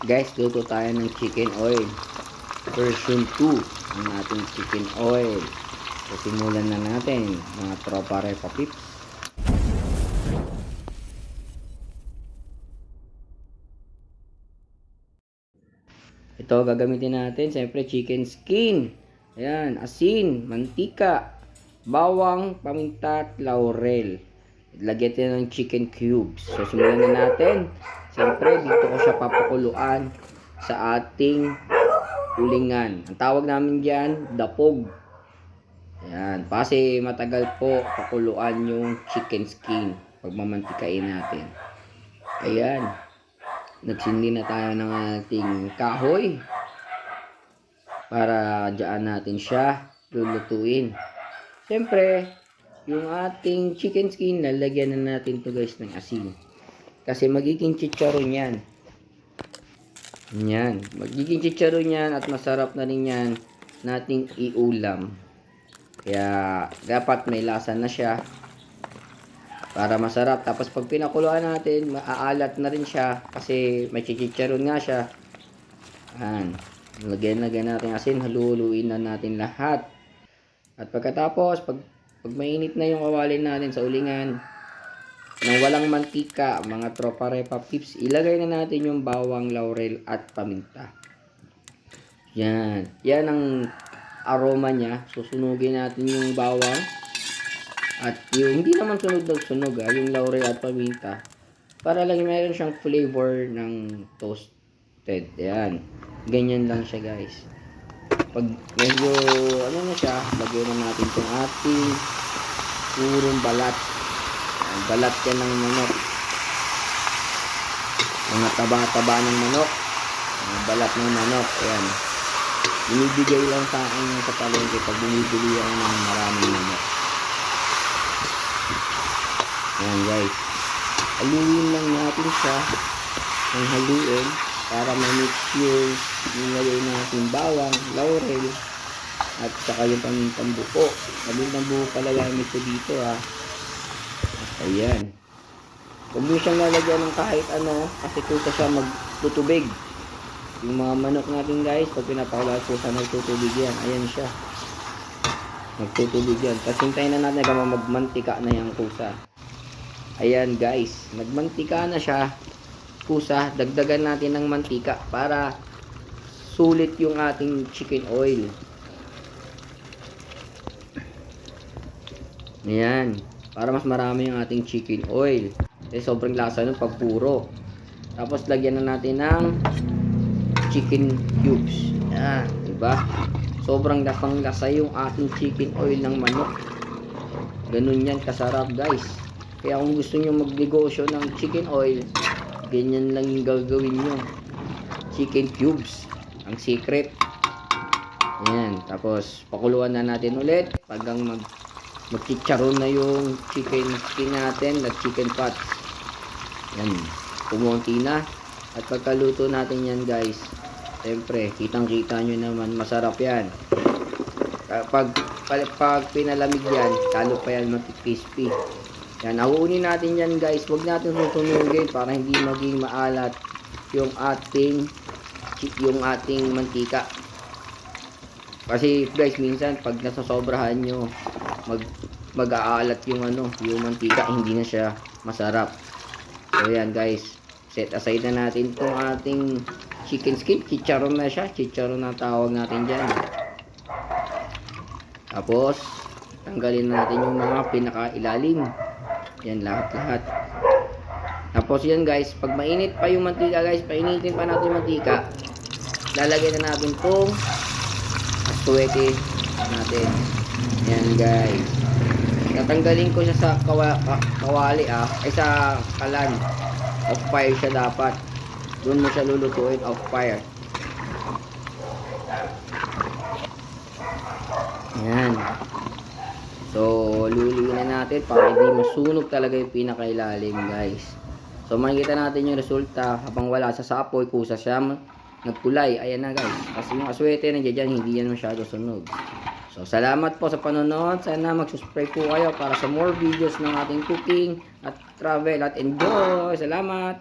Guys, luto tayo ng chicken oil. Version 2 ng ating chicken oil. So, simulan na natin mga tropa repa pips. Ito gagamitin natin, siyempre chicken skin. Ayan, asin, mantika, bawang, paminta, at laurel. Lagyan natin ng chicken cubes. So, simulan na natin. Siyempre, dito ko siya papakuluan sa ating ulingan. Ang tawag namin dyan, dapog. Ayan, kasi matagal po pakuluan yung chicken skin pag mamantikain natin. Ayan, nagsindi na tayo ng ating kahoy para dyan natin siya lulutuin. Siyempre, yung ating chicken skin, lalagyan na natin to guys ng asin. Kasi magiging chicharon yan. Yan. Magiging chicharon yan at masarap na rin yan nating iulam. Kaya dapat may lasa na siya para masarap. Tapos pag pinakuluan natin, maaalat na rin siya kasi may chicharon nga siya. Yan. Lagyan natin asin, haluluin na natin lahat. At pagkatapos, pag mainit na yung kawali natin sa ulingan, nang walang mantika, mga tropa repa pips, ilagay na natin yung bawang, laurel at paminta. Yan. Yan ang aroma niya. Susunugin natin yung bawang. At yung hindi naman sunog yung laurel at paminta. Para lang meron siyang flavor ng toasted. Yan. Ganyan lang siya guys. Pag medyo ano na siya, lagyan na natin itong ating purong balat. Balat yan ng manok. Mga taba-taba ng manok. Mga balat ng manok. Ayan. Binibigay lang sa akin sa palengke pag bumibili ako ng maraming manok. Ayan guys. Haluin lang natin siya ng haluin para ma-mix yung nilagay natin bawang, laurel at saka yung pamintang buo. Pamintang buo pala gamit ko dito ha. Ayan. Huwag mo siyang lalagyan ng kahit ano kasi kusa siya magtutubig. Yung mga manok natin guys, pag pinapakuluan kusa nagtutubig yan. Ayan siya. Nagtutubig yan. Tapos hintayin na natin hanggang magmantika na yung kusa. Ayan guys. Nagmantika na siya. Kusa. Dagdagan natin ng mantika para sulit yung ating chicken oil. Ayan. Para mas marami yung ating chicken oil. Kasi sobrang lasa nun pag puro. Tapos lagyan na natin ng chicken cubes. Yan, diba? Sobrang lasang lasa yung ating chicken oil ng manok. Ganun yan kasarap guys. Kaya kung gusto nyo magnegosyo ng chicken oil, ganyan lang yung gagawin nyo. Chicken cubes. Ang secret. Yan. Tapos pakuluan na natin ulit. Paggang magchicharon na yung chicken skin natin at chicken pots. Yan, kumonti na. At pagkaluto natin yan guys, siyempre kitang kita nyo naman masarap yan. Pag pinalamig yan, talo pa yan mag-crispy. Yan, nauunin natin yan guys. Huwag natin susunugin para hindi maging maalat yung ating mantika. Kasi guys, minsan pag nasasobrahan nyo, mag-aalat yung yung mantika, hindi na siya masarap. So yan guys, set aside na natin itong ating chicken skin. Chicharon na siya, chicharon na tawag natin dyan. Tapos tanggalin natin yung mga pinakailalim. Yan, lahat. Tapos yan guys, pag mainit pa yung mantika guys, painitin pa natin yung mantika, lalagyan na natin itong aswete natin. Yan guys, tatanggalin ko siya sa kawali ay sa kalan. Off fire siya dapat. Doon mo siya lulutuin, off fire. Yan. So luluin na natin para hindi masunog talaga yung pinakailalim guys. So makikita natin yung resulta habang wala sa apoy, kusa siya nagkulay. Ayan na guys. Kasi yung aswete na dyan, hindi yan masyado sunog. So, salamat po sa panonood. Sana mag-subscribe po kayo para sa more videos ng ating cooking at travel at enjoy. Salamat!